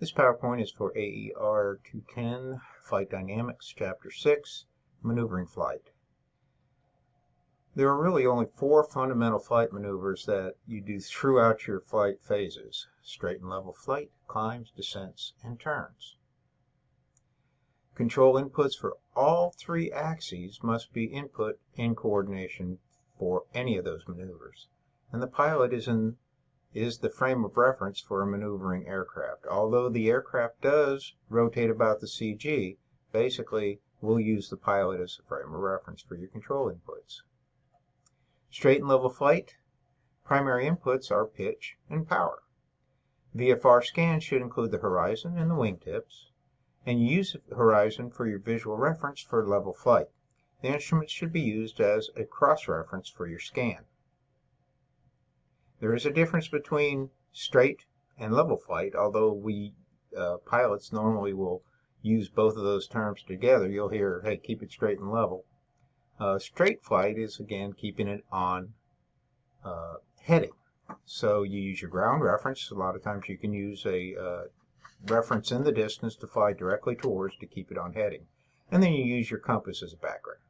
This PowerPoint is for AER 210, Flight Dynamics, Chapter 6, Maneuvering Flight. There are really only four fundamental flight maneuvers that you do throughout your flight phases: straight and level flight, climbs, descents, and turns. Control inputs for all three axes must be input in coordination for any of those maneuvers, and the pilot is the frame of reference for a maneuvering aircraft. Although the aircraft does rotate about the CG, basically we'll use the pilot as a frame of reference for your control inputs. Straight and level flight, primary inputs are pitch and power. VFR scans should include the horizon and the wingtips, and you use the horizon for your visual reference for level flight. The instrument should be used as a cross-reference for your scan. There is a difference between straight and level flight, although we pilots normally will use both of those terms together. You'll hear, hey, keep it straight and level. Straight flight is, again, keeping it on heading. So you use your ground reference. A lot of times you can use a reference in the distance to fly directly towards to keep it on heading. And then you use your compass as a background.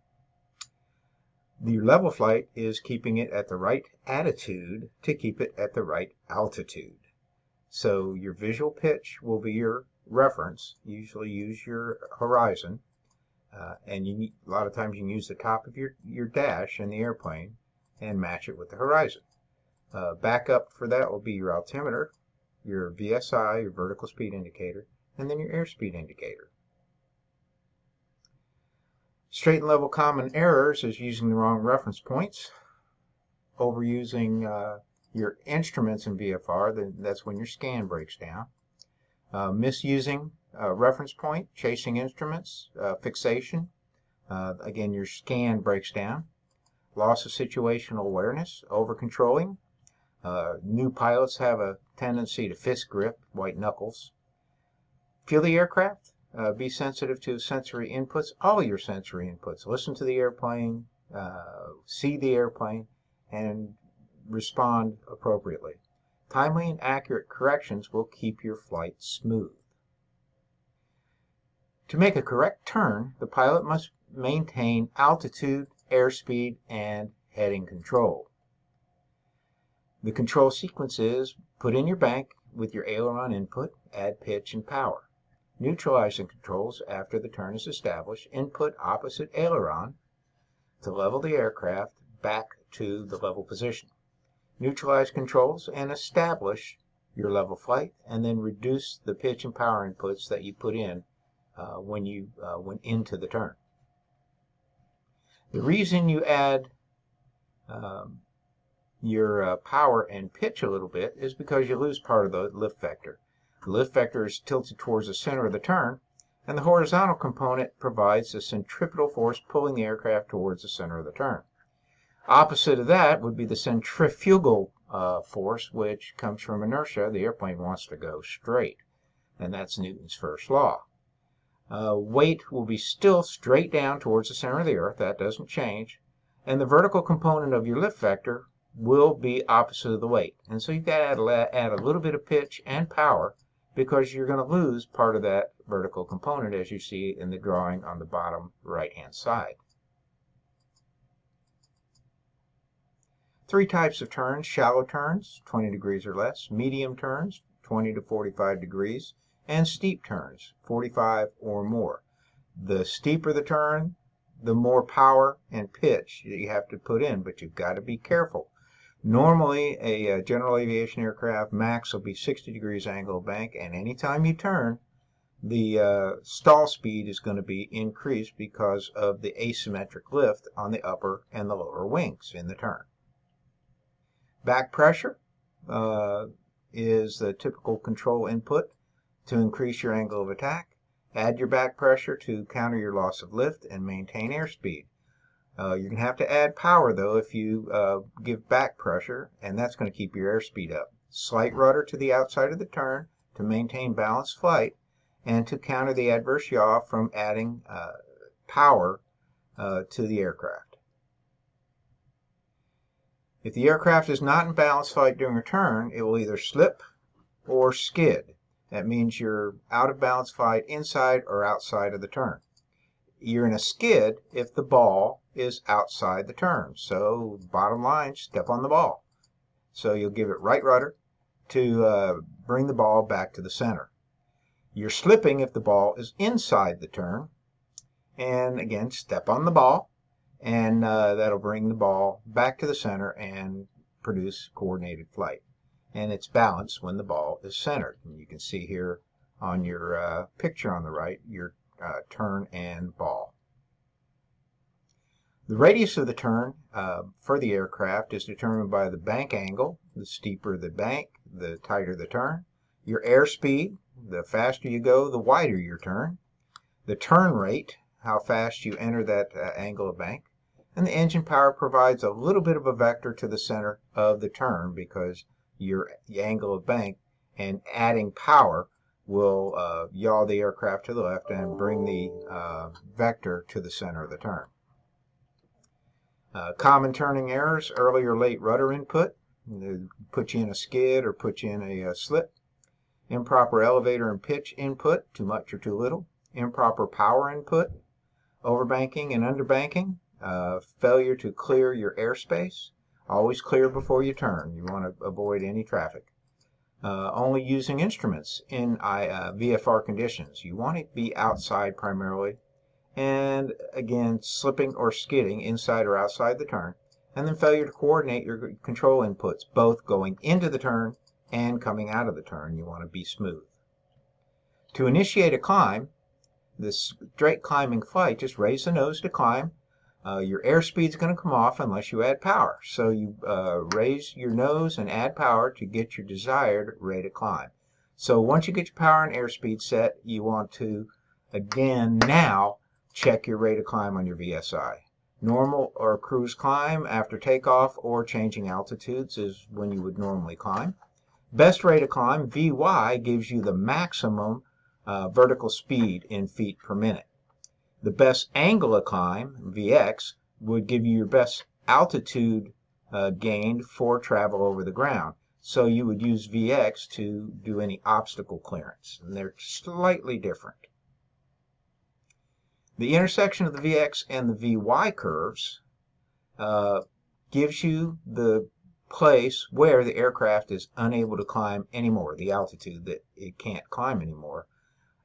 The level flight is keeping it at the right attitude to keep it at the right altitude. So your visual pitch will be your reference. Usually use your horizon, and a lot of times you can use the top of your dash in the airplane and match it with the horizon. Backup for that will be your altimeter, your VSI, your vertical speed indicator, and then your airspeed indicator. Straight and level common errors is using the wrong reference points, overusing your instruments in VFR, that's when your scan breaks down, misusing reference point, chasing instruments, fixation, again your scan breaks down, loss of situational awareness, over-controlling. New pilots have a tendency to fist grip, white knuckles. Feel the aircraft. Be sensitive to sensory inputs, all your sensory inputs. Listen to the airplane, see the airplane, and respond appropriately. Timely and accurate corrections will keep your flight smooth. To make a correct turn, the pilot must maintain altitude, airspeed, and heading control. The control sequence is: put in your bank with your aileron input, add pitch and power. Neutralizing controls after the turn is established. Input opposite aileron to level the aircraft back to the level position. Neutralize controls and establish your level flight, and then reduce the pitch and power inputs that you put in when you went into the turn. The reason you add your power and pitch a little bit is because you lose part of the lift vector. The lift vector is tilted towards the center of the turn, and the horizontal component provides the centripetal force pulling the aircraft towards the center of the turn. Opposite of that would be the centrifugal force, which comes from inertia. The airplane wants to go straight, and that's Newton's first law. Weight will be still straight down towards the center of the earth. That doesn't change. And the vertical component of your lift vector will be opposite of the weight. And so you've got to add a little bit of pitch and power, because you're going to lose part of that vertical component, as you see in the drawing on the bottom right-hand side. Three types of turns: shallow turns, 20 degrees or less; medium turns, 20 to 45 degrees; and steep turns, 45 or more. The steeper the turn, the more power and pitch that you have to put in, but you've got to be careful. Normally, a general aviation aircraft max will be 60 degrees angle of bank, and anytime you turn, the stall speed is going to be increased because of the asymmetric lift on the upper and the lower wings in the turn. Back pressure is the typical control input to increase your angle of attack. Add your back pressure to counter your loss of lift and maintain airspeed. You're going to have to add power, though, if you give back pressure, and that's going to keep your airspeed up. Slight rudder to the outside of the turn to maintain balanced flight and to counter the adverse yaw from adding power to the aircraft. If the aircraft is not in balanced flight during a turn, it will either slip or skid. That means you're out of balance flight inside or outside of the turn. You're in a skid if the ball is outside the turn. So bottom line, step on the ball. So you'll give it right rudder to bring the ball back to the center. You're slipping if the ball is inside the turn. And again, step on the ball, and that'll bring the ball back to the center and produce coordinated flight. And it's balanced when the ball is centered. And you can see here on your picture on the right your turn and ball. The radius of the turn for the aircraft is determined by the bank angle. The steeper the bank, the tighter the turn. Your airspeed, the faster you go, the wider your turn. The turn rate, how fast you enter that angle of bank. And the engine power provides a little bit of a vector to the center of the turn, because the angle of bank and adding power will yaw the aircraft to the left and bring the vector to the center of the turn. Common turning errors: early or late rudder input, put you in a skid or put you in a slip. Improper elevator and pitch input, too much or too little. Improper power input. Overbanking and underbanking. Failure to clear your airspace. Always clear before you turn. You want to avoid any traffic. Only using instruments in VFR conditions. You want to be outside primarily. And again, slipping or skidding inside or outside the turn. And then failure to coordinate your control inputs, both going into the turn and coming out of the turn. You want to be smooth. To initiate a climb, this straight climbing flight, just raise the nose to climb. Your airspeed is going to come off unless you add power. So you raise your nose and add power to get your desired rate of climb. So once you get your power and airspeed set, you want to, again, now check your rate of climb on your VSI. Normal or cruise climb after takeoff or changing altitudes is when you would normally climb. Best rate of climb, VY, gives you the maximum vertical speed in feet per minute. The best angle of climb, VX, would give you your best altitude gained for travel over the ground. So you would use VX to do any obstacle clearance. And they're slightly different. The intersection of the VX and the VY curves gives you the place where the aircraft is unable to climb anymore, the altitude that it can't climb anymore.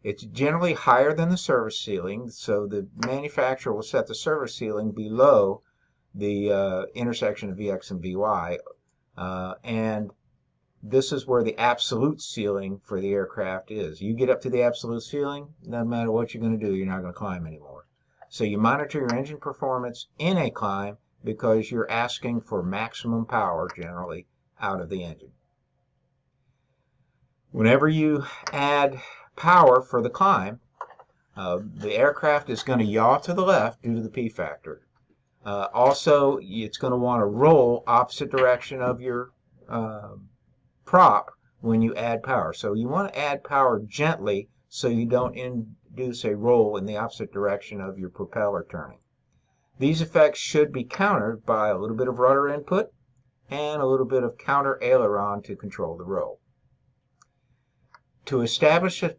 It's generally higher than the service ceiling, so the manufacturer will set the service ceiling below the intersection of VX and VY, and this is where the absolute ceiling for the aircraft is. You get up to the absolute ceiling, no matter what you're going to do, you're not going to climb anymore. So you monitor your engine performance in a climb because you're asking for maximum power, generally, out of the engine. Whenever you add power for the climb, the aircraft is going to yaw to the left due to the P factor. Also, it's going to want to roll opposite direction of your prop when you add power. So you want to add power gently so you don't induce a roll in the opposite direction of your propeller turning. These effects should be countered by a little bit of rudder input and a little bit of counter aileron to control the roll. To establish a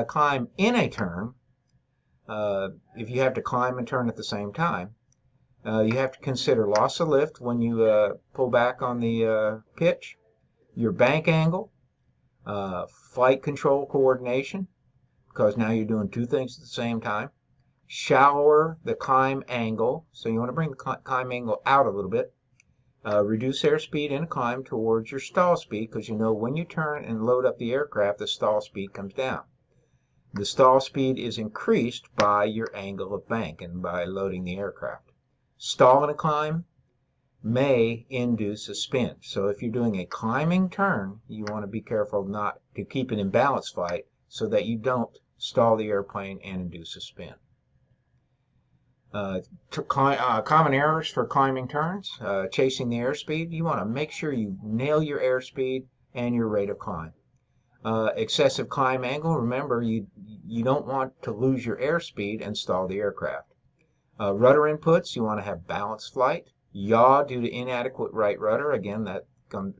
climb in a turn, if you have to climb and turn at the same time, you have to consider loss of lift when you pull back on the pitch, your bank angle, flight control coordination, because now you're doing two things at the same time, shallower the climb angle, so you want to bring the climb angle out a little bit, reduce airspeed in a climb towards your stall speed, because you know when you turn and load up the aircraft, the stall speed comes down. The stall speed is increased by your angle of bank and by loading the aircraft. Stall in a climb may induce a spin. So if you're doing a climbing turn, you want to be careful not to keep it in balance flight so that you don't stall the airplane and induce a spin. Common errors for climbing turns: chasing the airspeed. You want to make sure you nail your airspeed and your rate of climb. Excessive climb angle. Remember, you don't want to lose your airspeed and stall the aircraft. Rudder inputs. You want to have balanced flight. Yaw due to inadequate right rudder. Again, that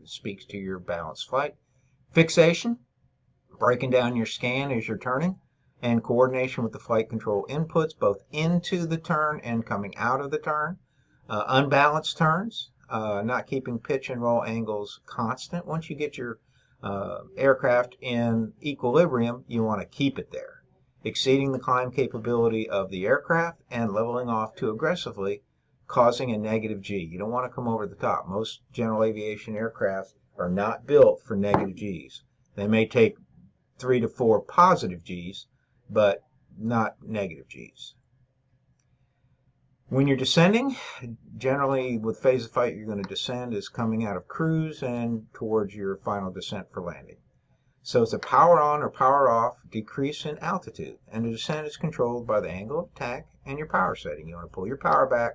speaks to your balanced flight. Fixation. Breaking down your scan as you're turning, and coordination with the flight control inputs both into the turn and coming out of the turn. Unbalanced turns, not keeping pitch and roll angles constant. Once you get your aircraft in equilibrium, you want to keep it there. Exceeding the climb capability of the aircraft and leveling off too aggressively, causing a negative G. You don't want to come over the top. Most general aviation aircraft are not built for negative Gs. They may take 3 to 4 positive Gs, but not negative Gs. When you're descending, generally with phase of flight you're going to descend is coming out of cruise and towards your final descent for landing. So it's a power on or power off decrease in altitude, and the descent is controlled by the angle of attack and your power setting. You want to pull your power back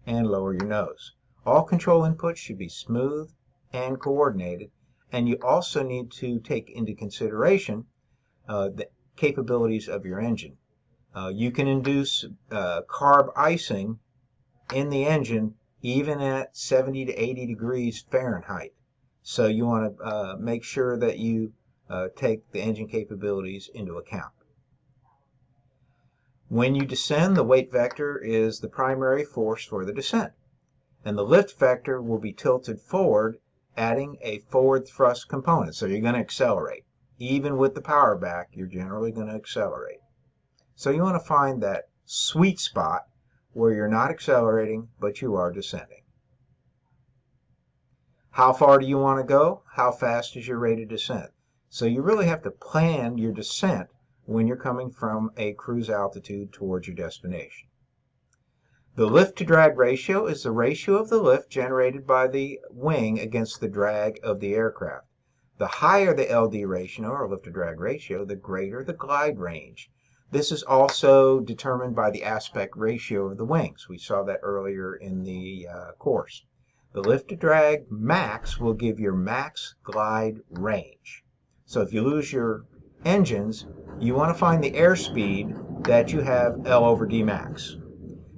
and lower your nose. All control inputs should be smooth and coordinated, and you also need to take into consideration the capabilities of your engine. You can induce carb icing in the engine even at 70 to 80 degrees Fahrenheit. So you want to make sure that you take the engine capabilities into account. When you descend, the weight vector is the primary force for the descent, and the lift vector will be tilted forward, adding a forward thrust component. So you're going to accelerate. Even with the power back, you're generally going to accelerate. So you want to find that sweet spot where you're not accelerating, but you are descending. How far do you want to go? How fast is your rate of descent? So you really have to plan your descent when you're coming from a cruise altitude towards your destination. The lift to drag ratio is the ratio of the lift generated by the wing against the drag of the aircraft. The higher the LD ratio, or lift to drag ratio, the greater the glide range. This is also determined by the aspect ratio of the wings. We saw that earlier in the course. The lift to drag max will give your max glide range. So if you lose your engines, you want to find the airspeed that you have L over D max.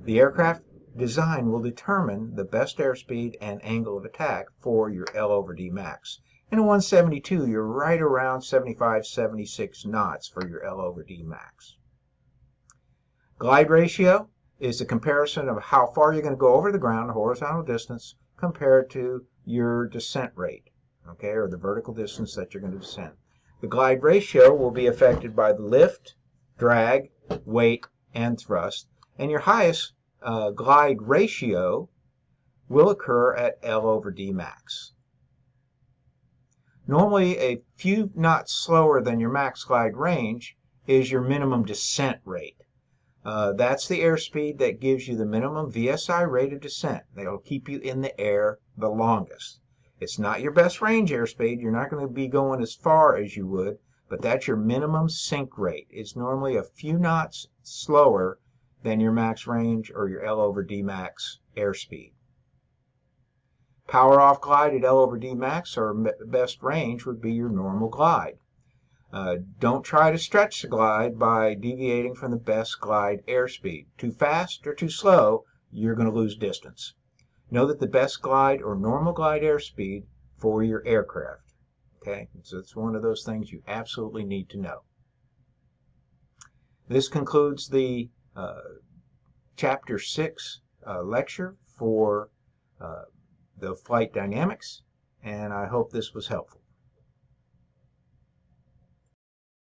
The aircraft design will determine the best airspeed and angle of attack for your L over D max. In a 172, you're right around 75, 76 knots for your L over D max. Glide ratio is the comparison of how far you're going to go over the ground, the horizontal distance, compared to your descent rate, okay, or the vertical distance that you're going to descend. The glide ratio will be affected by the lift, drag, weight, and thrust, and your highest glide ratio will occur at L over D max. Normally, a few knots slower than your max glide range is your minimum descent rate. That's the airspeed that gives you the minimum VSI rate of descent. That'll keep you in the air the longest. It's not your best range airspeed. You're not going to be going as far as you would, but that's your minimum sink rate. It's normally a few knots slower than your max range or your L over D max airspeed. Power off glide at L over D max, or best range, would be your normal glide. Don't try to stretch the glide by deviating from the best glide airspeed. Too fast or too slow, you're going to lose distance. Know that the best glide or normal glide airspeed for your aircraft. Okay, so it's one of those things you absolutely need to know. This concludes the Chapter 6 lecture for the flight dynamics, and I hope this was helpful.